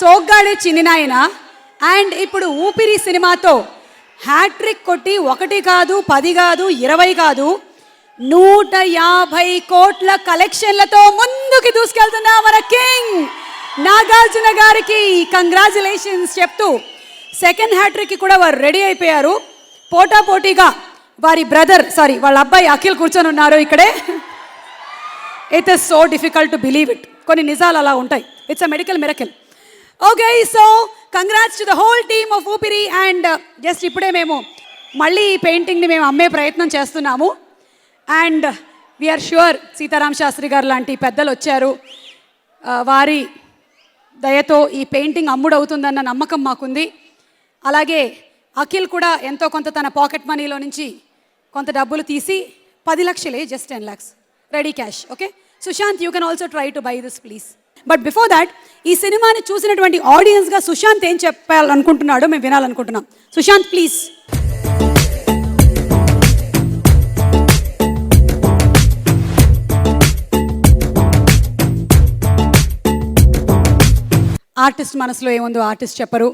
Soggade Chinninayana and ఇప్పుడు ఊపిరి సినిమాతో హ్యాట్రిక్ కొట్టి 1 కాదు 10 కాదు 20 కాదు 150 కోట్ల కలెక్షన్లతో ముందుకు దూసుకెళ్తున్న మన కింగ్ నాగార్జున గారికి కంగ్రాచులేషన్స్ చెప్తూ సెకండ్ హ్యాట్రిక్కి కూడా వారు రెడీ అయిపోయారు. పోటాపోటీగా వారి వాళ్ళ అబ్బాయి అఖిల్ కూర్చొని ఉన్నారు ఇక్కడే. It is so difficult to believe it. కొన్ని నిజాలు అలా ఉంటాయి. It's a medical miracle. Okay, so congrats to the whole team of Oopiri. And just ఇప్పుడే మేము మళ్ళీ ఈ పెయింటింగ్ని మేము అమ్మే ప్రయత్నం చేస్తున్నాము. And we are sure Sitaram Sastry గారు లాంటి పెద్దలు వచ్చారు. వారి దయతో ఈ పెయింటింగ్ అమ్ముడవుతుందన్న నమ్మకం మాకుంది. అలాగే అఖిల్ కూడా ఎంతో కొంత తన పాకెట్ మనీలో నుంచి కొంత డబ్బులు తీసి 10 లక్షలే, just 10 lakhs ready cash. Okay Sushant, you can also try to buy this please. But before that ఈ సినిమాని చూసినటువంటి ఆడియన్స్గా సుశాంత్ ఏం చెప్పాలనుకుంటున్నాడో మేము వినాలనుకుంటున్నాం. సుశాంత్ ప్లీజ్. ఆర్టిస్ట్ మనసులో ఏముందో ఆర్టిస్ట్ చెప్పరు.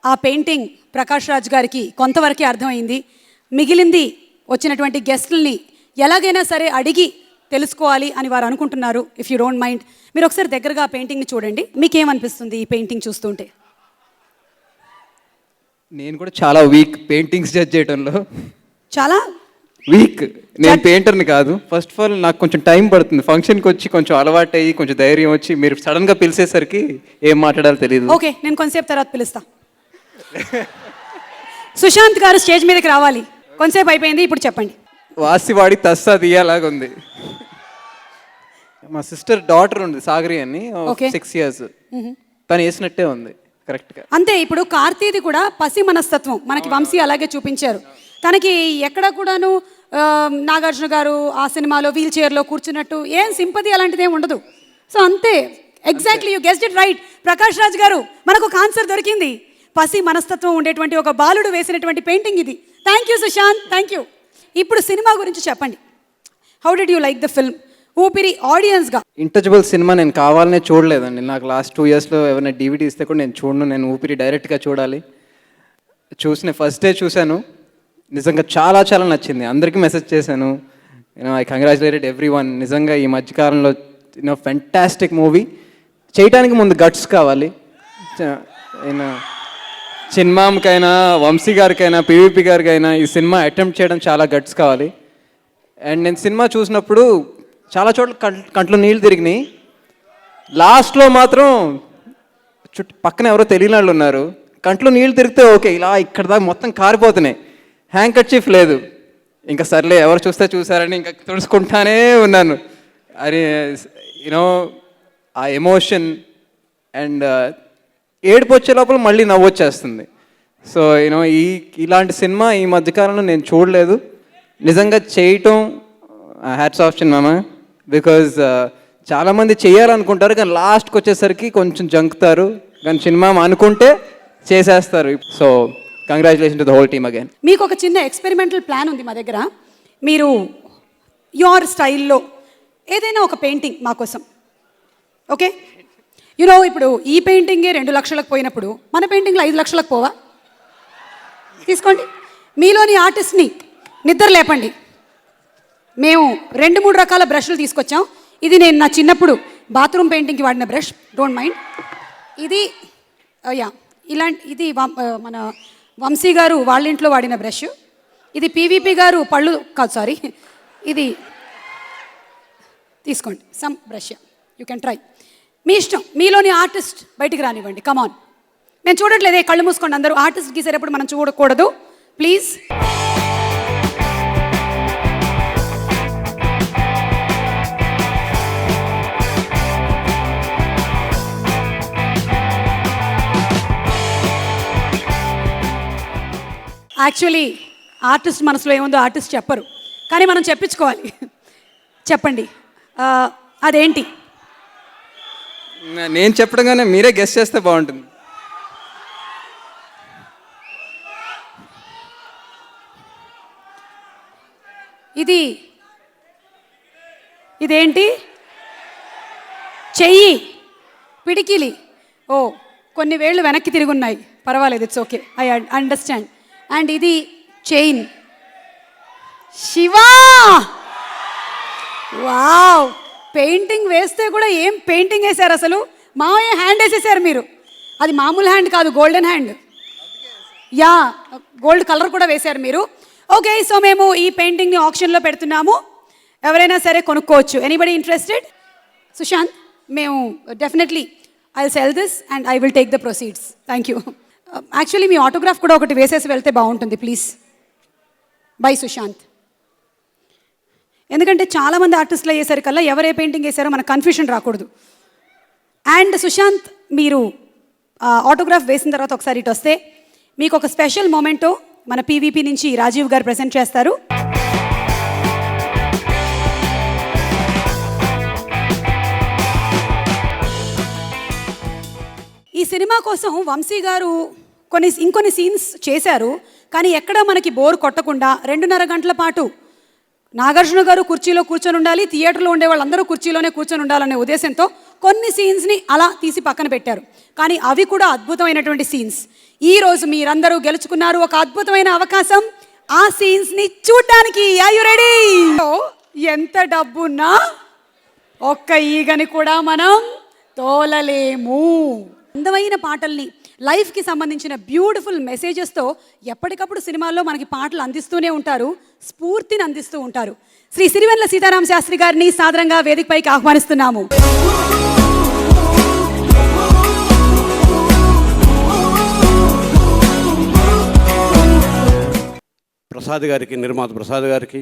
ఆ పెయింటింగ్ ప్రకాష్ రాజ్ గారికి కొంతవరకే అర్థమైంది. మిగిలింది వచ్చినటువంటి గెస్ట్లని ఎలాగైనా సరే అడిగి తెలుసుకోవాలి అని వారు అనుకుంటున్నారు. ఇఫ్ యూ డోంట్ మైండ్ మీరు ఒకసారి దగ్గరగా ఆ పెయింటింగ్ని చూడండి. మీకేమనిపిస్తుంది ఈ పెయింటింగ్ చూస్తుంటే? నేను కూడా చాలా వీక్ పెయింటింగ్స్ జడ్జ్ చేయడంలో, చాలా వీక్. నేను పెయింటర్ని కాదు. ఫస్ట్ ఆఫ్ ఆల్ నాకు కొంచెం టైం పడుతుంది. ఫంక్షన్కి వచ్చి కొంచెం అలవాటు అయ్యి కొంచెం ధైర్యం వచ్చి మీరు సడన్గా పిలిచేసరికి ఏం మాట్లాడాలో తెలియదు. ఓకే, నేను కొంతసేపు తర్వాత పిలుస్తా. సుశాంత్ గారు స్టేజ్ మీదకి రావాలి. కొంతసేపు అయిపోయింది, ఇప్పుడు చెప్పండి. వాసివాడి తస్సా దియాలాగా ఉంది. మా సిస్టర్ డాటర్ ఉంది సాగరి అని, 6 years. తను వేసినట్టే ఉంది కరెక్ట్గా. అంతే. ఇప్పుడు కార్తీది కూడా పసి మనస్తత్వం మనకి వంశీ అలాగే చూపించారు. తనకి ఎక్కడ కూడాను నాగార్జున గారు ఆ సినిమాలో వీల్ చైర్లో కూర్చున్నట్టు ఏం సింపతి అలాంటిది ఏం ఉండదు. సో అంతే, exactly you guessed it right. Prakash Raj గారు మనకు ఒక ఆన్సర్ దొరికింది. పసి మనస్తత్వం ఉండేటువంటి ఒక బాలుడు వేసినటువంటి పెయింటింగ్ ఇది. Thank you Sushanth, thank you. ఇప్పుడు సినిమా గురించి చెప్పండి. How did you like the film? Oopiri ఆడియన్స్గా. ఇంటచబుల్ సినిమా నేను కావాలనే చూడలేదండి. నాకు లాస్ట్ 2 yearsలో ఎవరైనా DVD ఇస్తే కూడా నేను చూడను. నేను ఊపిరి డైరెక్ట్గా చూడాలి. చూసిన ఫస్ట్ డే చూశాను. నిజంగా చాలా చాలా నచ్చింది. అందరికీ మెసేజ్ చేశాను. I congratulated everyone. నిజంగా ఈ మధ్యకాలంలో ఫెంటాస్టిక్ మూవీ. చేయడానికి ముందు గట్స్ కావాలి. చిన్మామ్కైనా, వంశీ గారికైనా, PVP గారికైనా ఈ సినిమా అటెంప్ట్ చేయడం చాలా గట్స్ కావాలి. అండ్ నేను సినిమా చూసినప్పుడు చాలా చోట్ల కంట్లో నీళ్ళు తిరిగినాయి. లాస్ట్లో మాత్రం పక్కన ఎవరో తెలియని వాళ్ళు ఉన్నారు. కంట్లో నీళ్ళు తిరిగితే ఓకే, ఇలా ఇక్కడ దాకా మొత్తం కారిపోతున్నాయి. హ్యాండ్ కర్చీఫ్ లేదు. ఇంకా సర్లే ఎవరు చూస్తే చూసారని ఇంకా తుడుచుకుంటానే ఉన్నాను. అది ఆ ఎమోషన్ అండ్ ఏడుపు వచ్చే లోపల మళ్ళీ నవ్వొచ్చేస్తుంది. సో ఇలాంటి సినిమా ఈ మధ్యకాలంలో నేను చూడలేదు. నిజంగా చేయటం హ్యాట్స్ ఆఫ్ చిన్నమామ. బికాజ్ చాలామంది చేయాలనుకుంటారు కానీ లాస్ట్కి వచ్చేసరికి కొంచెం జంకుతారు. కానీ చిన్నమామ అనుకుంటే చేసేస్తారు. So congratulation to the whole team again. మీకు ఒక చిన్న ఎక్స్పెరిమెంటల్ ప్లాన్ ఉంది మా దగ్గర. మీరు యువర్ స్టైల్లో ఏదైనా ఒక పెయింటింగ్ మా కోసం. ఓకే, ఇప్పుడు ఈ పెయింటింగే 2 లక్షలకు పోయినప్పుడు మన పెయింటింగ్లో 5 లక్షలకు పోవా? తీసుకోండి. మీలోని ఆర్టిస్ట్ని నిద్ర లేపండి. మేము 2-3 రకాల బ్రష్లు తీసుకొచ్చాం. ఇది నేను నా చిన్నప్పుడు బాత్రూమ్ పెయింటింగ్కి వాడిన బ్రష్, డోంట్ మైండ్. ఇది ఇది మన వంశీ గారు వాళ్ళ ఇంట్లో వాడిన బ్రష్. ఇది PVP గారు పళ్ళు కాదు, సారీ, ఇది తీసుకోండి. Some brush you can try. మీ ఇష్టం. మీలోని ఆర్టిస్ట్ బయటికి రానివ్వండి. కమాన్. నేను చూడట్లేదే, కళ్ళు మూసుకోండి అందరూ. ఆర్టిస్ట్ గీసేటప్పుడు మనం చూడకూడదు ప్లీజ్. యాక్చువల్లీ ఆర్టిస్ట్ మనసులో ఏముందో ఆర్టిస్ట్ చెప్పరు, కానీ మనం చెప్పించుకోవాలి. చెప్పండి అదేంటి? నేను చెప్పడంగానే మీరే గెస్ చేస్తే బాగుంటుంది. ఇదేంటి? చెయ్యి. పిడికిలి. ఓ, కొన్ని వేళ్ళు వెనక్కి తిరిగి ఉన్నాయి, పర్వాలేదు, it's okay, I understand. And ఇది చైన్. శివా, వావ్, పెయింటింగ్ వేస్తే కూడా ఏం పెయింటింగ్ వేశారు అసలు. మామయ్య హ్యాండ్ వేసేసారు మీరు, అది మామూలు హ్యాండ్ కాదు, golden hand. Yeah, gold colour కూడా వేశారు మీరు. ఓకే, సో మేము ఈ పెయింటింగ్ని ఆప్షన్లో పెడుతున్నాము, ఎవరైనా సరే కొనుక్కోవచ్చు. Anybody interested? సుశాంత్, మేము definitely I sell this and I will take the proceeds. Thank you. Actually మీ ఆటోగ్రాఫ్ కూడా ఒకటి వేసేసి వెళ్తే బాగుంటుంది, ప్లీజ్. బై సుశాంత్. ఎందుకంటే చాలామంది ఆర్టిస్టులు అయ్యేసరికల్లా ఎవరు ఏ పెయింటింగ్ వేసారో మనకు కన్ఫ్యూషన్ రాకూడదు. అండ్ సుశాంత్, మీరు ఆటోగ్రాఫ్ వేసిన తర్వాత ఒకసారి ఇటు వస్తే మీకు ఒక స్పెషల్ మూమెంటో మన పీవీపీ నుంచి రాజీవ్ గారు ప్రెజెంట్ చేస్తారు. ఈ సినిమా కోసం వంశీ గారు ఇంకొన్ని సీన్స్ చేశారు, కానీ ఎక్కడా మనకి బోర్ కొట్టకుండా 2.5 గంటల పాటు నాగార్జున గారు కుర్చీలో కూర్చొని ఉండాలి, థియేటర్లో ఉండే వాళ్ళందరూ కుర్చీలోనే కూర్చొని ఉండాలనే ఉద్దేశంతో కొన్ని సీన్స్ని అలా తీసి పక్కన పెట్టారు. కానీ అవి కూడా అద్భుతమైనటువంటి సీన్స్. ఈరోజు మీరందరూ గెలుచుకున్నారు ఒక అద్భుతమైన అవకాశం ఆ సీన్స్ని చూడడానికి. Are you ready? ఎంత డబ్బున్నా ఒక్క ఈగని కూడా మనం తోలలేము. అందమైన పాటల్ని, లైఫ్కి సంబంధించిన బ్యూటిఫుల్ మెసేజెస్తో ఎప్పటికప్పుడు సినిమాల్లో మనకి పాటలు అందిస్తూనే ఉంటారు, స్ఫూర్తిని అందిస్తూ ఉంటారు. శ్రీ సిరివెన్నెల సీతారామ శాస్త్రి గారిని సాదరంగా వేదికపైకి ఆహ్వానిస్తున్నాము. ప్రసాద్ గారికి, నిర్మాత ప్రసాద్ గారికి,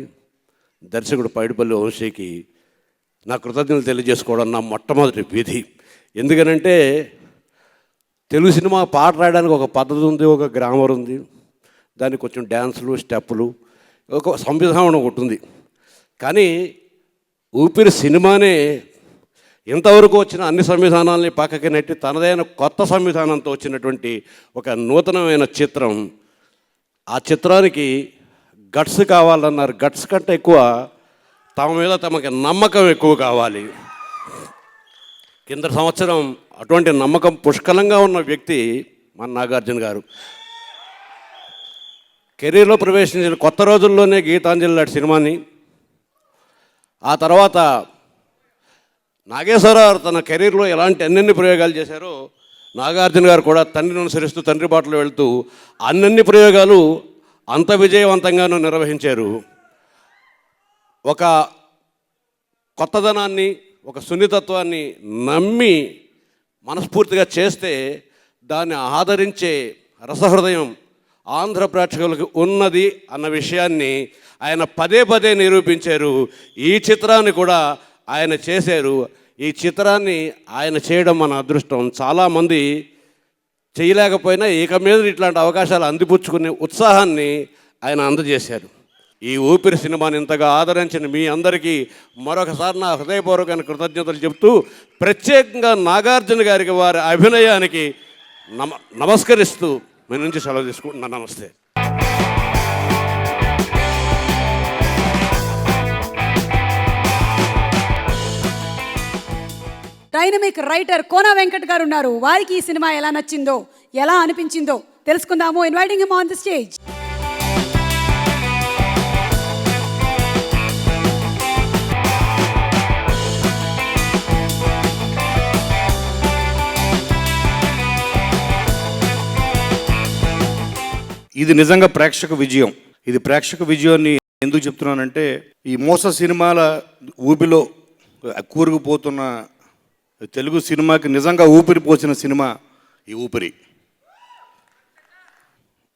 దర్శకుడు పైడిపల్లి వంశీకి నా కృతజ్ఞతలు తెలియజేసుకోవడం నా మొట్టమొదటి విధి. ఎందుకనంటే తెలుగు సినిమా పాట రాయడానికి ఒక పద్ధతి ఉంది, ఒక గ్రామర్ ఉంది, దానికి కొంచెం డ్యాన్సులు, స్టెప్పులు, ఒక సంవిధానం ఒకటి ఉంది. కానీ ఊపిరి సినిమానే ఇంతవరకు వచ్చిన అన్ని సంవిధానాలని పక్కకి నెట్టి తనదైన కొత్త సంవిధానంతో వచ్చినటువంటి ఒక నూతనమైన చిత్రం. ఆ చిత్రానికి గట్స్ కావాలన్నారు. గట్స్ కంటే ఎక్కువ తమ మీద తమకి నమ్మకం ఎక్కువ కావాలి. కింద సంవత్సరం అటువంటి నమ్మకం పుష్కలంగా ఉన్న వ్యక్తి మన నాగార్జున గారు. కెరీర్లో ప్రవేశించిన కొత్త రోజుల్లోనే గీతాంజలి లాంటి సినిమాని, ఆ తర్వాత నాగేశ్వరరావు తన కెరీర్లో ఎలాంటి అన్నెన్ని ప్రయోగాలు చేశారో నాగార్జున గారు కూడా తండ్రిని అనుసరిస్తూ తండ్రి బాటలో వెళ్తూ అన్నన్ని ప్రయోగాలు అంత విజయవంతంగానూ నిర్వహించారు. ఒక కొత్తదనాన్ని, ఒక సున్నితత్వాన్ని నమ్మి మనస్ఫూర్తిగా చేస్తే దాన్ని ఆదరించే రసహృదయం ఆంధ్ర ప్రేక్షకులకు ఉన్నది అన్న విషయాన్ని ఆయన పదే పదే నిరూపించారు. ఈ చిత్రాన్ని కూడా ఆయన చేశారు. ఈ చిత్రాన్ని ఆయన చేయడం మన అదృష్టం. చాలామంది చేయలేకపోయినా ఇక మీద ఇట్లాంటి అవకాశాలు అందిపుచ్చుకునే ఉత్సాహాన్ని ఆయన అందజేశారు. ఈ ఊపిరి సినిమాని ఇంతగా ఆదరించిన మీ అందరికీ మరొకసారి నా హృదయపూర్వకమైన కృతజ్ఞతలు చెప్తూ, ప్రత్యేకంగా నాగార్జున గారికి వారి అభినయానికి నమస్కరిస్తూ మీ నుంచి సెలవు తీసుకుంటున్నాను. నమస్తే. డైనమిక్ రైటర్ కోన వెంకట్ గారు ఉన్నారు. వారికి ఈ సినిమా ఎలా నచ్చిందో, ఎలా అనిపించిందో తెలుసుకుందాము. Inviting him on the stage. ఇది నిజంగా ప్రేక్షక విజయం. ఇది ప్రేక్షక విజయాన్ని ఎందుకు చెప్తున్నానంటే, ఈ మోస సినిమాల ఊపిలో కూరుకుపోతున్న తెలుగు సినిమాకి నిజంగా ఊపిరి పోసిన సినిమా ఈ ఊపిరి.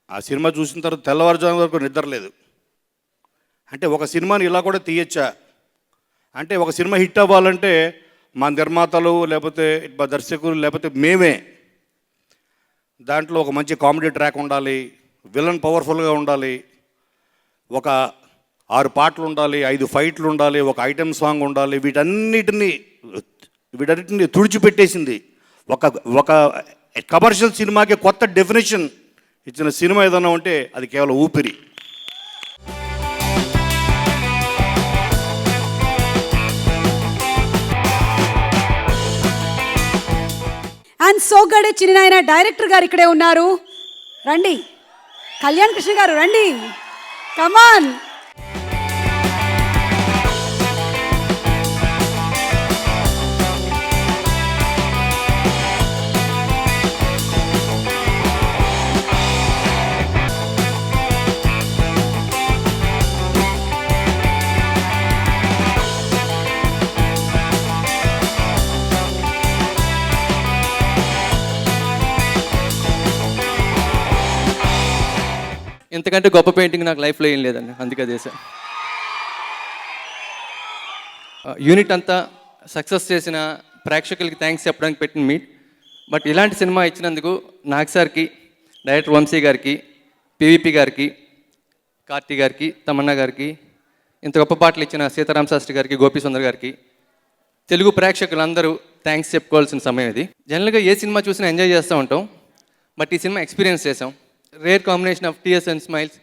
ఆ సినిమా చూసిన తర్వాత తెల్లవారుజాము వరకు నిద్ర లేదు. అంటే ఒక సినిమాని ఇలా కూడా తీయచ్చా అంటే, ఒక సినిమా హిట్ అవ్వాలంటే మా నిర్మాతలు, లేకపోతే మా దర్శకులు, లేకపోతే మేమే దాంట్లో ఒక మంచి కామెడీ ట్రాక్ ఉండాలి, విలన్ పవర్ఫుల్గా ఉండాలి, ఒక 6 పాటలు ఉండాలి, 5 ఫైట్లు ఉండాలి, ఒక ఐటెం సాంగ్ ఉండాలి. వీటన్నిటిని తుడిచిపెట్టేసింది. ఒక కమర్షియల్ సినిమాకి కొత్త డెఫినేషన్ ఇచ్చిన సినిమా ఏదన్నా ఉంటే అది కేవలం ఊపిరి. సోగ్గాడే చిన్న డైరెక్టర్ గారు ఇక్కడే ఉన్నారు. రండి కళ్యాణ్ కృష్ణ గారు, రండి, కమాన్. ఇంతకంటే గొప్ప పెయింటింగ్ నాకు లైఫ్లో ఏం లేదండి, అందుకే చేశాను. యూనిట్ అంతా సక్సెస్ చేసిన ప్రేక్షకులకి థ్యాంక్స్ చెప్పడానికి పెట్టిన మీట్. బట్ ఇలాంటి సినిమా ఇచ్చినందుకు నాగ్ సార్కి, డైరెక్టర్ వంశీ గారికి, పివిపి గారికి, కార్తీ గారికి, తమన్నా గారికి, ఇంత గొప్ప పాటలు ఇచ్చిన సీతారాం శాస్త్రి గారికి, గోపి సుందర్ గారికి, తెలుగు ప్రేక్షకులందరూ థ్యాంక్స్ చెప్పుకోవాల్సిన సమయం ఇది. జనరల్గా ఏ సినిమా చూసినా ఎంజాయ్ చేస్తూ ఉంటాం, బట్ ఈ సినిమా ఎక్స్పీరియన్స్ చేసాం. Rare combination of tears and smiles,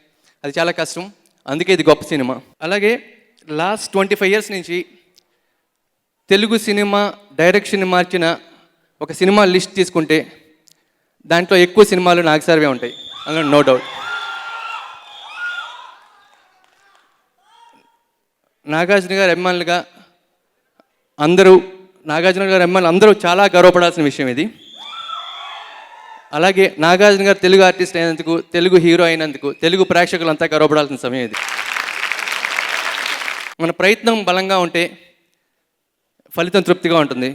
అది చాలా కష్టం, అందుకే ఇది గొప్ప సినిమా. అలాగే లాస్ట్ 25 years నుంచి తెలుగు సినిమా డైరెక్షన్ మార్చిన ఒక సినిమా లిస్ట్ తీసుకుంటే దాంట్లో ఎక్కువ సినిమాలు నాగ్ సార్వే ఉంటాయి, అందులో నో డౌట్. నాగార్జున గారి అభిమానులుగా నాగార్జున గారి అభిమానులు అందరూ చాలా గర్వపడాల్సిన విషయం ఇది. అలాగే నాగార్జున గారు తెలుగు ఆర్టిస్ట్ అయినందుకు, తెలుగు హీరో అయినందుకు తెలుగు ప్రేక్షకులంతా గర్వపడాల్సిన సమయం ఇది. మన ప్రయత్నం బలంగా ఉంటే ఫలితం తృప్తిగా ఉంటుంది,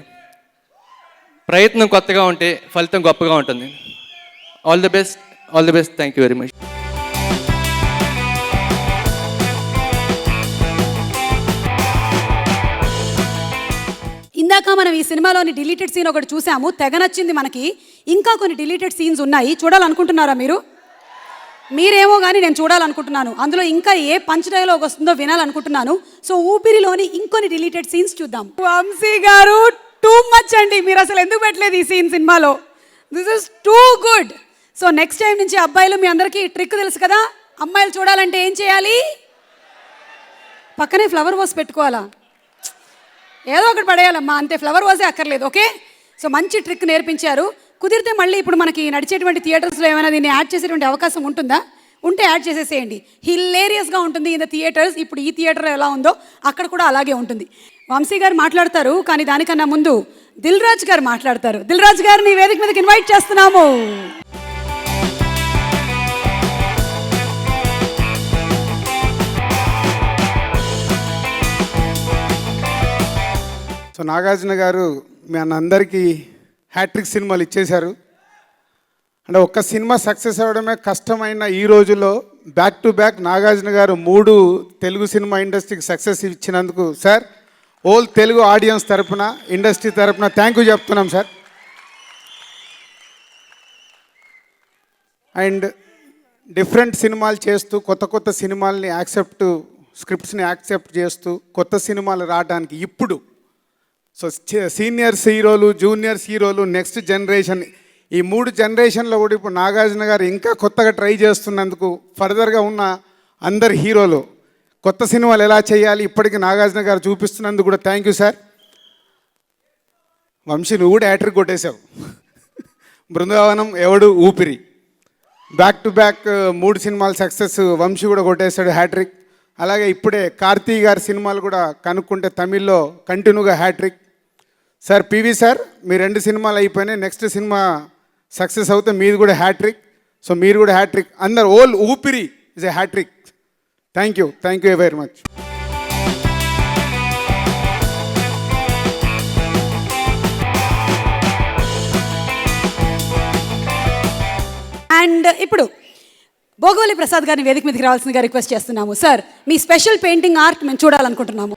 ప్రయత్నం కొత్తగా ఉంటే ఫలితం గొప్పగా ఉంటుంది. All the best, all the best, thank you very much. ఇందాక మనం ఈ సినిమాలోని డిలీటెడ్ సీన్ ఒకటి చూసాము, తెగ నచ్చింది మనకి. ఇంకా కొన్ని డిలీటెడ్ సీన్స్ ఉన్నాయి, చూడాలనుకుంటున్నారా మీరు? మీరేమో కానీ నేను చూడాలనుకుంటున్నాను. అందులో ఇంకా ఏ పంచ్ డైలాగ్ వస్తుందో వినాలనుకుంటున్నాను. సో ఊపిరిలోని ఇంకొన్ని డిలీటెడ్ సీన్స్ చూద్దాం. వంశీ గారు టూ మచ్ అండి, మీరు అసలు ఎందుకు పెట్టలేదు ఈ సీన్ సినిమాలో? This is too good. So next time నుంచి అబ్బాయిలు, మీ అందరికీ ట్రిక్ తెలుసు కదా, అమ్మాయిలు చూడాలంటే ఏం చేయాలి? పక్కనే ఫ్లవర్ వాస్ పెట్టుకోవాలా? ఏదో ఒకటి పడేయాలమ్మా, అంతే, ఫ్లవర్ వాజే అక్కర్లేదు. ఓకే, సో మంచి ట్రిక్ నేర్పించారు. కుదిరితే మళ్ళీ ఇప్పుడు మనకి నడిచేటువంటి థియేటర్స్లో ఏమైనా దీన్ని యాడ్ చేసేటువంటి అవకాశం ఉంటుందా? ఉంటే యాడ్ చేసేసేయండి, హిలేరియస్గా ఉంటుంది ఇన్ ద థియేటర్స్. ఇప్పుడు ఈ థియేటర్ ఎలా ఉందో అక్కడ కూడా అలాగే ఉంటుంది. వంశీ గారు మాట్లాడతారు, కానీ దానికన్నా ముందు దిల్ రాజు గారు మాట్లాడతారు. దిల్ రాజు గారిని వేదిక మీదకి ఇన్వైట్ చేస్తున్నాము. సో నాగార్జున గారు మీ అందరికీ హ్యాట్రిక్ సినిమాలు ఇచ్చేశారు. అంటే ఒక్క సినిమా సక్సెస్ అవ్వడమే కష్టమైన ఈ రోజుల్లో బ్యాక్ టు బ్యాక్ నాగార్జున గారు 3 తెలుగు సినిమా ఇండస్ట్రీకి సక్సెస్ ఇచ్చినందుకు సార్, ఓల్ తెలుగు ఆడియన్స్ తరపున, ఇండస్ట్రీ తరపున థ్యాంక్ యూ చెప్తున్నాం సార్. అండ్ డిఫరెంట్ సినిమాలు చేస్తూ, కొత్త సినిమాల్ని స్క్రిప్ట్స్ని యాక్సెప్ట్ చేస్తూ కొత్త సినిమాలు రావడానికి ఇప్పుడు సో సీనియర్స్ హీరోలు, జూనియర్స్ హీరోలు, నెక్స్ట్ జనరేషన్, ఈ 3 జనరేషన్లో కూడా ఇప్పుడు నాగార్జున గారు ఇంకా కొత్తగా ట్రై చేస్తున్నందుకు, ఫర్దర్గా ఉన్న అందరు హీరోలు కొత్త సినిమాలు ఎలా చేయాలి ఇప్పటికీ నాగార్జున గారు చూపిస్తున్నందుకు కూడా థ్యాంక్ యూ సార్. వంశీ నువ్వు కూడా హ్యాట్రిక్ కొట్టేశావు. బృందావనం, ఎవడు, ఊపిరి, బ్యాక్ టు బ్యాక్ 3 సినిమాలు సక్సెస్, వంశీ కూడా కొట్టేశాడు హ్యాట్రిక్. అలాగే ఇప్పుడే కార్తీ గారి సినిమాలు కూడా కనుక్కుంటే తమిళ్లో కంటిన్యూగా హ్యాట్రిక్. సార్ పివి సార్, మీ 2 సినిమాలు అయిపోయినాయి, నెక్స్ట్ సినిమా సక్సెస్ అవుతే మీది కూడా హ్యాట్రిక్. సో మీరు కూడా హ్యాట్రిక్, అందరు all Oopiri is a hat trick. Thank you very much. And ఇప్పుడు భోగవల్లి ప్రసాద్ గారిని వేదిక మీదకి రావాల్సిందిగా రిక్వెస్ట్ చేస్తున్నాము. సార్, మీ స్పెషల్ పెయింటింగ్ ఆర్ట్ మేము చూడాలనుకుంటున్నాము.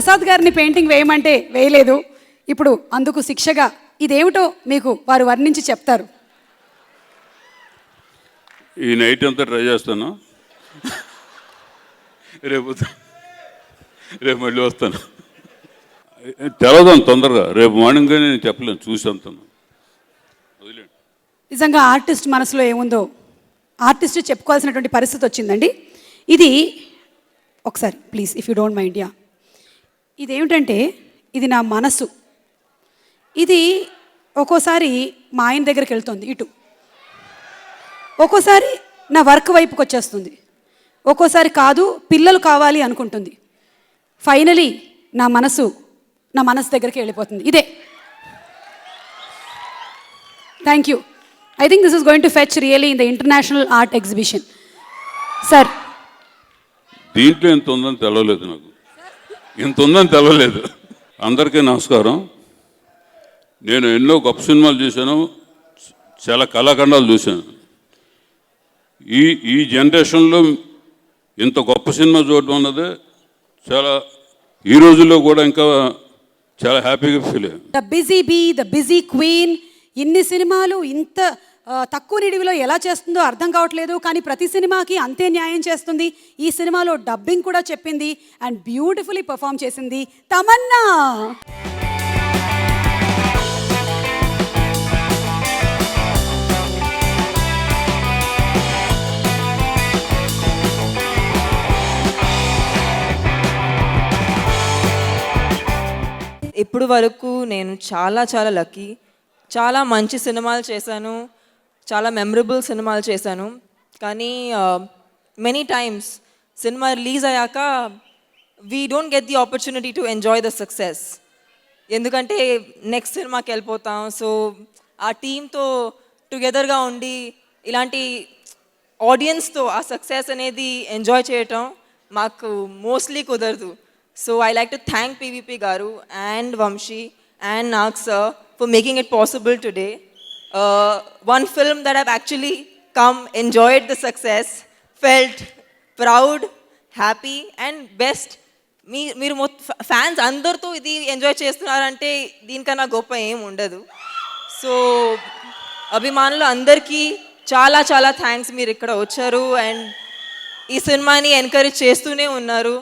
ప్రసాద్ గారిని పెయింటింగ్ వేయమంటే వేయలేదు. ఇప్పుడు అందుకు శిక్షగా ఇదేమిటో మీకు వారు వర్ణించి చెప్తారు. ఈ నైట్ అంతా ట్రై చేస్తాను, రేపు మళ్ళీ వస్తాను. తెలవదాను తొందరగా, రేపు మార్నింగ్ నేను చెప్పలేను, చూసి అంతాను. వదిలేండి. నిజంగా ఆర్టిస్ట్ మనసులో ఏముందో ఆర్టిస్ట్ చెప్పుకోవాల్సినటువంటి పరిస్థితి వచ్చిందండి. ఇది ఒకసారి please if you don't mind. Yeah, ఇదేమిటంటే ఇది నా మనసు. ఇది ఒక్కోసారి మా ఆయన దగ్గరికి వెళ్తుంది ఇటు, ఒక్కోసారి నా వర్క్ వైపుకి వచ్చేస్తుంది, ఒక్కోసారి కాదు పిల్లలు కావాలి అనుకుంటుంది. ఫైనలీ నా మనసు దగ్గరికి వెళ్ళిపోతుంది. ఇదే. Thank you. I think this is going to fetch really in the international art exhibition. Sir, దీంట్లో ఎంత ఉందని తెలవలేదు నాకు, ఇంత ఉందని తెలవలేదు. అందరికీ నమస్కారం. నేను ఎన్నో గొప్ప సినిమాలు చూశాను, చాలా కళాఖండాలు చూశాను. ఈ జనరేషన్లో ఇంత గొప్ప సినిమా చూడడం అన్నది చాలా, ఈ రోజుల్లో కూడా ఇంకా చాలా హ్యాపీగా ఫీల్ అయ్యాను. The busy bee, the busy queen, ఇన్ని సినిమాలు ఇంత తక్కువ నిడివిలో ఎలా చేస్తుందో అర్థం కావట్లేదు. కానీ ప్రతి సినిమాకి అంతే న్యాయం చేస్తుంది. ఈ సినిమాలో డబ్బింగ్ కూడా చెప్పింది అండ్ బ్యూటిఫుల్లీ పర్ఫామ్ చేసింది తమన్నా. ఇప్పుడు వరకు నేను చాలా చాలా లక్కీ. చాలా మంచి సినిమాలు చేశాను, చాలా మెమరబుల్ సినిమాలు చేశాను. కానీ మెనీ టైమ్స్ సినిమా రిలీజ్ అయ్యాక we don't get the opportunity to enjoy the success. ఎందుకంటే నెక్స్ట్ సినిమాకి వెళ్ళిపోతాం. సో ఆ టీంతో టుగెదర్గా ఉండి ఇలాంటి ఆడియన్స్తో ఆ సక్సెస్ అనేది ఎంజాయ్ చేయటం మాకు మోస్ట్లీ కుదరదు. So I like to thank PVP Garu and Vamshi and Nag sir for making it possible today. One film that I've actually come, enjoyed the success, felt proud, happy and best. మీరు fans అందరితో ఇది enjoy చేస్తున్నారంటే దీనికన్నా గొప్ప ఏం ఉండదు. So అభిమానులు అందరికీ చాలా చాలా థ్యాంక్స్. మీరు ఇక్కడ వచ్చారు అండ్ ఈ సినిమాని ఎంకరేజ్ చేస్తూనే ఉన్నారు.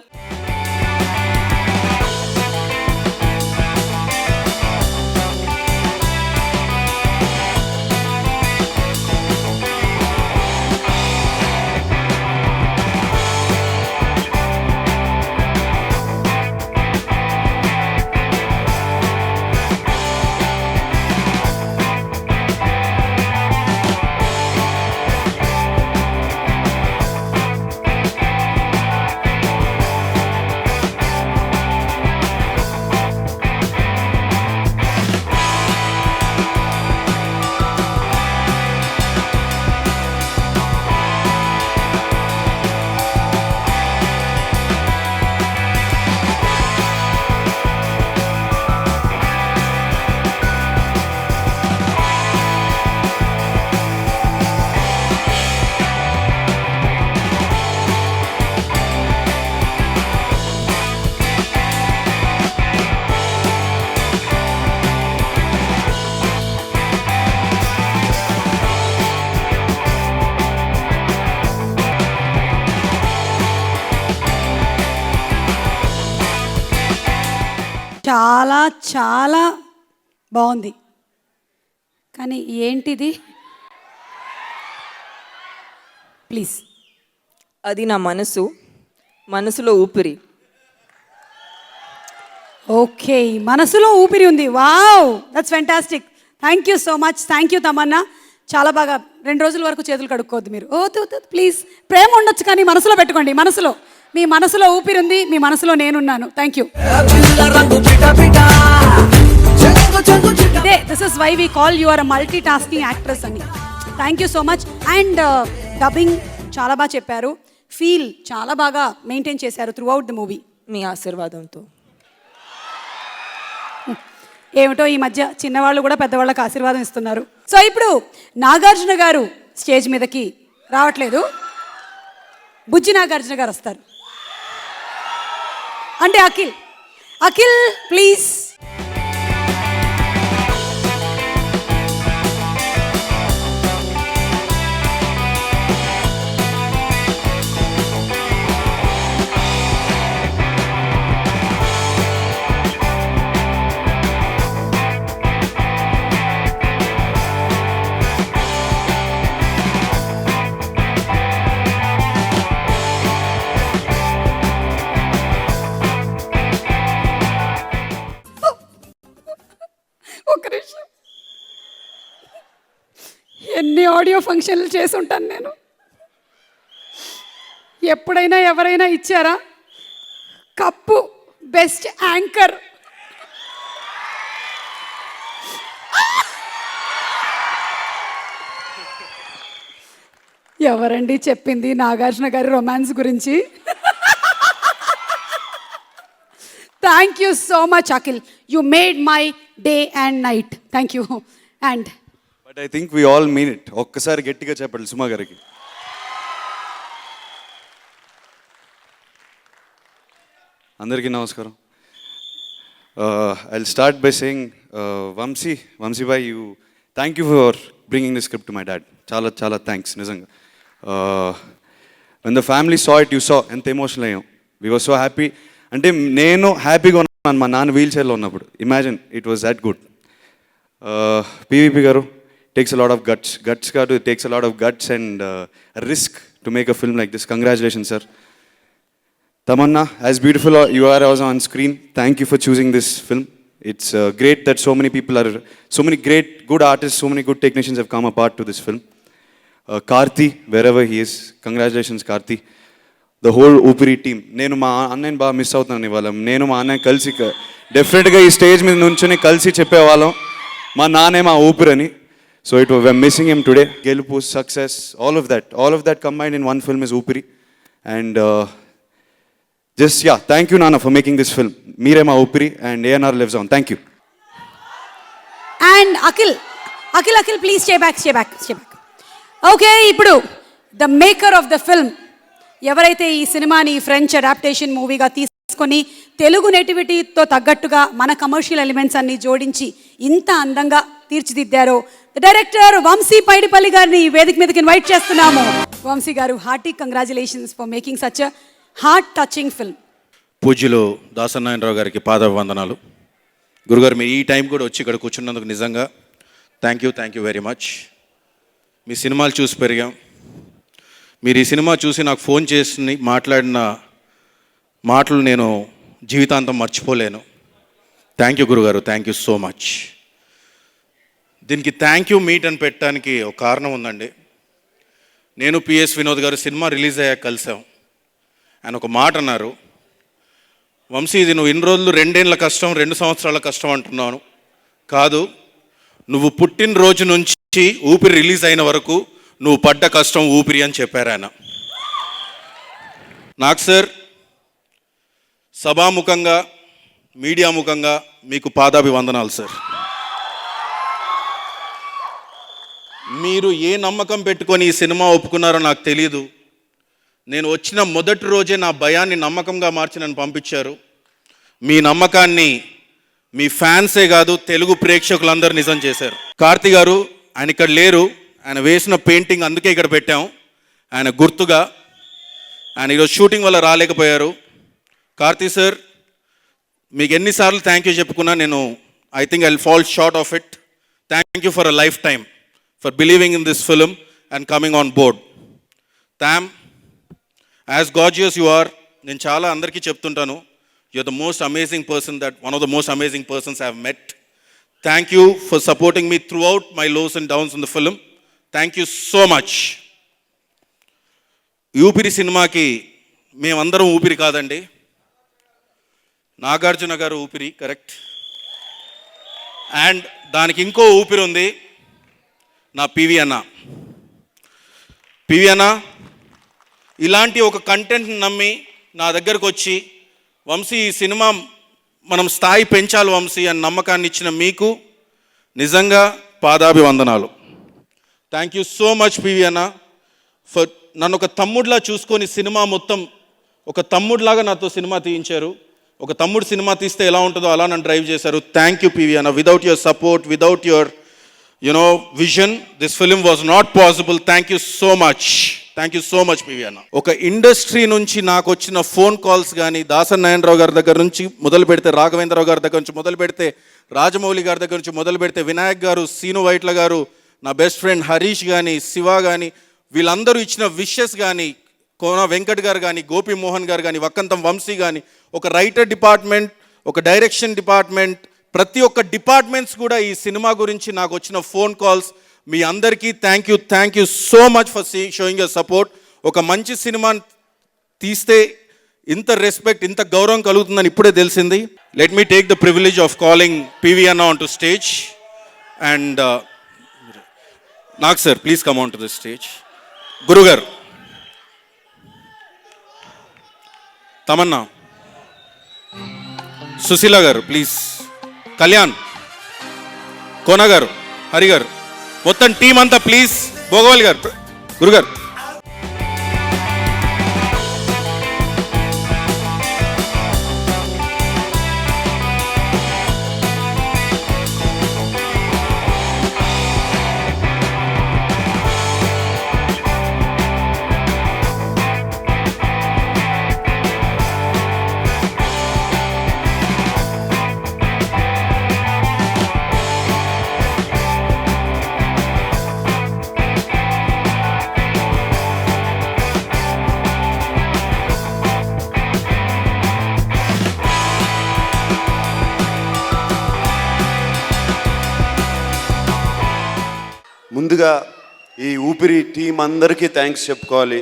చాలా చాలా బాగుంది. కానీ ఏంటిది ప్లీజ్? అది నా మనసులో ఊపిరి. ఓకే, మనసులో ఊపిరి ఉంది. Wow, that's fantastic. Thank you so much. Thank you Tamannaah. చాలా బాగా. 2 రోజుల వరకు చేతులు కడుక్కోవద్దు మీరు. ప్లీజ్. ప్రేమ ఉండొచ్చు కానీ మనసులో పెట్టుకోండి. మనసులో, మీ మనసులో ఊపిరి ఉంది, మీ మనసులో నేనున్నాను. Thank you. ఇదే, this is why we call you are a multitasking actress అని. Thank you so much. And dubbing చాలా బాగా చెప్పారు. ఫీల్ చాలా బాగా మెయింటైన్ చేశారు త్రూ అవుట్ ద మూవీ. మీ ఆశీర్వాదంతో. ఏమిటో ఈ మధ్య చిన్నవాళ్ళు కూడా పెద్దవాళ్ళకి ఆశీర్వాదం ఇస్తున్నారు. సో ఇప్పుడు నాగార్జున గారు స్టేజ్ మీదకి రావట్లేదు, బుజ్జి నాగార్జున గారు వస్తారు. అంటే అఖిల్ ప్లీజ్. ఒక నిమిషం. ఎన్ని ఆడియో ఫంక్షన్లు చేసి ఉంటాను నేను. ఎప్పుడైనా ఎవరైనా ఇచ్చారా కప్పు బెస్ట్ యాంకర్? ఎవరండి చెప్పింది నాగార్జున గారి రొమాన్స్ గురించి? Thank you so much Akhil. You made my day and night. Thank you. And but I think we all mean it. ఒక్కసారి గట్టిగా చెప్పండి సుమా గారికి. అందరికీ నమస్కారం. I'll start by saying Vamsi boy, you thank you for bringing the script to my dad. చాలా చాలా thanks నిజంగా. When the family saw it, you saw ఎంత ఎమోషనల్ అయ్యాం. We were so happy. అంటే నేను హ్యాపీగా ఉన్నాను మా నాన్న వీల్ చైర్లో ఉన్నప్పుడు. Imagine it was that good. PVP గారు takes a lot of guts కాదు, it takes a lot of guts and risk to make a film like this. Congratulation sir. Tamanna, as beautiful you are also on screen, thank you for choosing this film. It's great that so many people are, so many great, good artists, so many good technicians have come apart to this film. Karthi, wherever he is, congratulations Karthi. The whole Upiri team. నేను మా అన్నయ్యని బాగా miss అవుతున్నాను ఇవాళ. నేను మా అన్నయ్య కలిసి డెఫినెట్గా ఈ స్టేజ్ మీద నుంచుని కలిసి చెప్పేవాళ్ళం మా నాన్నే మా ఊపిరి అని. So it we're missing him today. గెలుపు, success, all of that combined in one film is Upiri. And just yeah, thank you Nana for making this film. Meere ma Upiri and ANR lives on. Thank you. And Akhil, please stay back. Okay, ఇప్పుడు the maker of the film, ఎవరైతే ఈ సినిమాని French adaptation మూవీగా తీసుకొని తెలుగు నేటివిటీతో తగ్గట్టుగా మన commercial elements అన్ని జోడించి ఇంత అందంగా తీర్చిదిద్దారో, డైరెక్టర్ వంశీ పైడిపల్లి గారిని ఈ వేదిక మీదకి ఇన్వైట్ చేస్తున్నాము. వంశీ గారు, hearty congratulations for making such a heart touching film. పూజ్యులు దాసనారాయణరావు గారికి పాదాభివందనాలు. గురుగారు, మీరు ఈ టైం కూడా వచ్చి ఇక్కడ కూర్చున్నందుకు నిజంగా థ్యాంక్ యూ వెరీ మచ్. మీ సినిమాలు చూసి పెరిగాం. మీరు ఈ సినిమా చూసి నాకు ఫోన్ చేసి మాట్లాడిన మాటలు నేను జీవితాంతం మర్చిపోలేను. థ్యాంక్ యూ గురుగారు, థ్యాంక్ యూ సో మచ్. దీనికి థ్యాంక్ యూ మీట్ అని పెట్టడానికి ఒక కారణం ఉందండి. నేను పిఎస్ వినోద్ గారు సినిమా రిలీజ్ అయ్యాక కలిసాం. ఆయన ఒక మాట అన్నారు, వంశీ ఇది నువ్వు ఇన్ని రోజులు 2 ఏళ్ళ కష్టం 2 సంవత్సరాల కష్టం అంటున్నాను కాదు, నువ్వు పుట్టినరోజు నుంచి ఊపిరి రిలీజ్ అయిన వరకు నువ్వు పడ్డ కష్టం ఊపిరి అని చెప్పారు ఆయన. నాకు సార్ సభాముఖంగా మీడియా ముఖంగా మీకు పాదాభివందనాలు సార్. మీరు ఏ నమ్మకం పెట్టుకొని ఈ సినిమా ఒప్పుకున్నారో నాకు తెలియదు. నేను వచ్చిన మొదటి రోజే నా భయాన్ని నమ్మకంగా మార్చి నన్ను పంపించారు. మీ నమ్మకాన్ని మీ ఫ్యాన్సే కాదు తెలుగు ప్రేక్షకులందరూ నిజం చేశారు. కార్తీ గారు, ఆయన ఇక్కడ లేరు, ఆయన వేసిన పెయింటింగ్ అందుకే ఇక్కడ పెట్టాం ఆయన గుర్తుగా. ఆయన ఈరోజు షూటింగ్ వల్ల రాలేకపోయారు. కార్తీ సార్, మీకు ఎన్నిసార్లు థ్యాంక్ యూ చెప్పుకున్నా నేను I think I will fall short of it. Thank you for a lifetime for believing in this film and coming on board. Tam, as gorgeous you are, నేను చాలా అందరికీ చెప్తుంటాను, you are the most amazing person, that one of the most amazing persons I have met. Thank you for supporting me throughout my lows and downs in the film. Thank you so much. ఊపిరి సినిమాకి మేమందరం ఊపిరి కాదండి, నాగార్జున గారు ఊపిరి, correct. And దానికి ఇంకో ఊపిరి ఉంది, నా పివి అన్న. ఇలాంటి ఒక కంటెంట్ని నమ్మి నా దగ్గరకు వచ్చి వంశీ ఈ సినిమా మనం స్థాయి పెంచాలి వంశీ అని నమ్మకాన్ని ఇచ్చిన మీకు నిజంగా పాదాభివందనాలు. Thank you so much PV అన్న ఫర్ నన్ను ఒక తమ్ముడిలా చూసుకొని సినిమా మొత్తం ఒక తమ్ముడిలాగా నాతో సినిమా తీయించారు. ఒక తమ్ముడు సినిమా తీస్తే ఎలా ఉంటుందో అలా నన్ను డ్రైవ్ చేశారు. థ్యాంక్ యూ పివి అన్న. Without your support, without your vision, this film was not possible. Thank you so much. Thank you so much PV అన్న. ఒక ఇండస్ట్రీ నుంచి నాకు వచ్చిన ఫోన్ కాల్స్ కానీ, దాసన్ నారాయణరావు గారి దగ్గర నుంచి మొదలు పెడితే, రాఘవేంద్రరావు గారి దగ్గర నుంచి మొదలు పెడితే, రాజమౌళి గారి దగ్గర నుంచి మొదలు పెడితే, వినాయక్ గారు, సీను వైట్ల గారు, నా బెస్ట్ ఫ్రెండ్ హరీష్ కానీ, శివ కానీ, వీళ్ళందరూ ఇచ్చిన విషెస్ కానీ, కోన వెంకట్ గారు కానీ, గోపి మోహన్ గారు కానీ, వక్కంతం వంశీ కానీ, ఒక రైటర్ డిపార్ట్మెంట్, ఒక డైరెక్షన్ డిపార్ట్మెంట్, ప్రతి ఒక్క డిపార్ట్మెంట్స్ కూడా ఈ సినిమా గురించి నాకు వచ్చిన ఫోన్ కాల్స్, మీ అందరికీ thank you so much for showing your support. ఒక మంచి సినిమా తీస్తే ఇంత రెస్పెక్ట్, ఇంత గౌరవం కలుగుతుందని ఇప్పుడే తెలిసింది. Let me take the privilege of calling PV అన్న on to stage. And Nag sir, please come on to the stage. గురుగారు, తమన్నా, సుశీల గారు ప్లీజ్, కళ్యాణ్, కోన గారు, హరి గారు, మొత్తం టీం అంతా ప్లీజ్, భోగవాలి గారు, గురుగారు. ముందుగా ఈ ఊపిరి టీం అందరికీ థ్యాంక్స్ చెప్పుకోవాలి.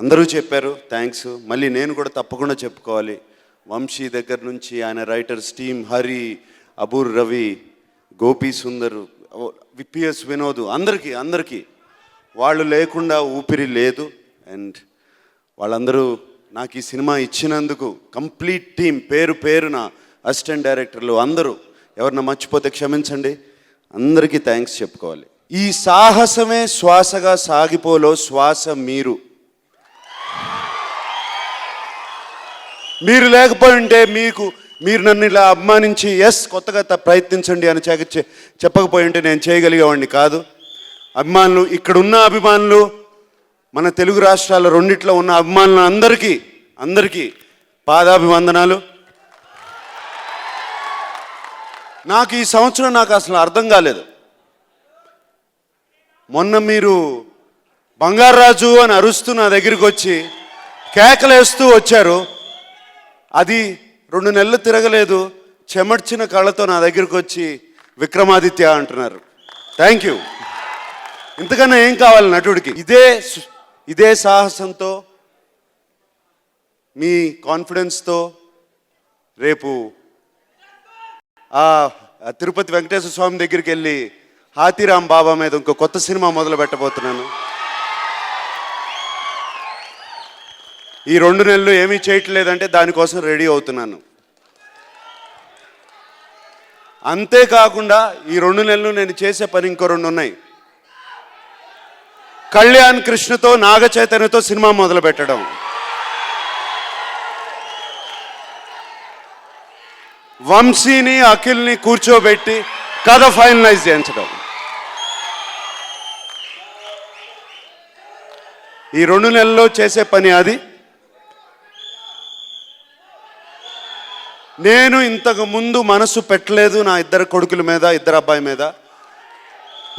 అందరూ చెప్పారు థ్యాంక్స్, మళ్ళీ నేను కూడా తప్పకుండా చెప్పుకోవాలి. వంశీ దగ్గర నుంచి ఆయన రైటర్స్ టీం, హరి, అబూర్ రవి, గోపి సుందర్, విపిఎస్ వినోద్, అందరికీ వాళ్ళు లేకుండా ఊపిరి లేదు. అండ్ వాళ్ళందరూ నాకు ఈ సినిమా ఇచ్చినందుకు కంప్లీట్ టీం, పేరున అసిస్టెంట్ డైరెక్టర్లు అందరూ, ఎవరన్నా మర్చిపోతే క్షమించండి, అందరికీ థ్యాంక్స్ చెప్పుకోవాలి. ఈ సాహసమే శ్వాసగా సాగిపోలో శ్వాస మీరు లేకపోయి ఉంటే మీరు నన్ను ఇలా అభిమానించి కొత్తగా ప్రయత్నించండి అని చెప్పకపోయి ఉంటే నేను చేయగలిగేవాడిని కాదు. అభిమానులు, ఇక్కడున్న అభిమానులు, మన తెలుగు రాష్ట్రాల రెండిట్లో ఉన్న అభిమానులు అందరికీ పాదాభివందనాలు. నాకు ఈ సంవత్సరం అసలు అర్థం కాలేదు. మొన్న మీరు బంగారాజు అని అరుస్తూ నా దగ్గరికి వచ్చి కేకలేస్తూ వచ్చారు. అది 2 నెలలు తిరగలేదు, చెమర్చిన కళ్ళతో నా దగ్గరికి వచ్చి విక్రమాదిత్య అంటున్నారు. Thank you. ఇంతకన్నా ఏం కావాలి నటుడికి? ఇదే సాహసంతో, మీ కాన్ఫిడెన్స్తో రేపు తిరుపతి వెంకటేశ్వర స్వామి దగ్గరికి వెళ్ళి హాతీరామ్ బాబా మీద ఇంకో కొత్త సినిమా మొదలు పెట్టబోతున్నాను. ఈ 2 నెలలు ఏమీ చేయట్లేదంటే దానికోసం రెడీ అవుతున్నాను. అంతేకాకుండా ఈ 2 నెలలు నేను చేసే పని ఇంకో 2 ఉన్నాయి. కళ్యాణ్ కృష్ణతో, నాగ చైతన్యతో సినిమా మొదలు పెట్టడం, వంశీని, అఖిల్ని కూర్చోబెట్టి కథ ఫైనలైజ్ చేయించడం. ఈ 2 నెలల్లో చేసే పని అది. నేను ఇంతకు ముందు మనసు పెట్టలేదు నా 2 కొడుకుల మీద, 2 అబ్బాయి మీద.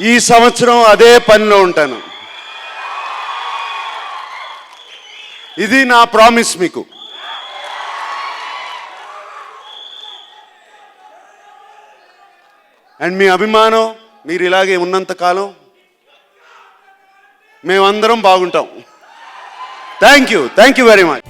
ఈ సంవత్సరం అదే పనిలో ఉంటాను. ఇది నా ప్రామిస్ మీకు. అండ్ మీ అభిమానం మీరు ఇలాగే ఉన్నంతకాలం మేమందరం బాగుంటాం. Thank you very much.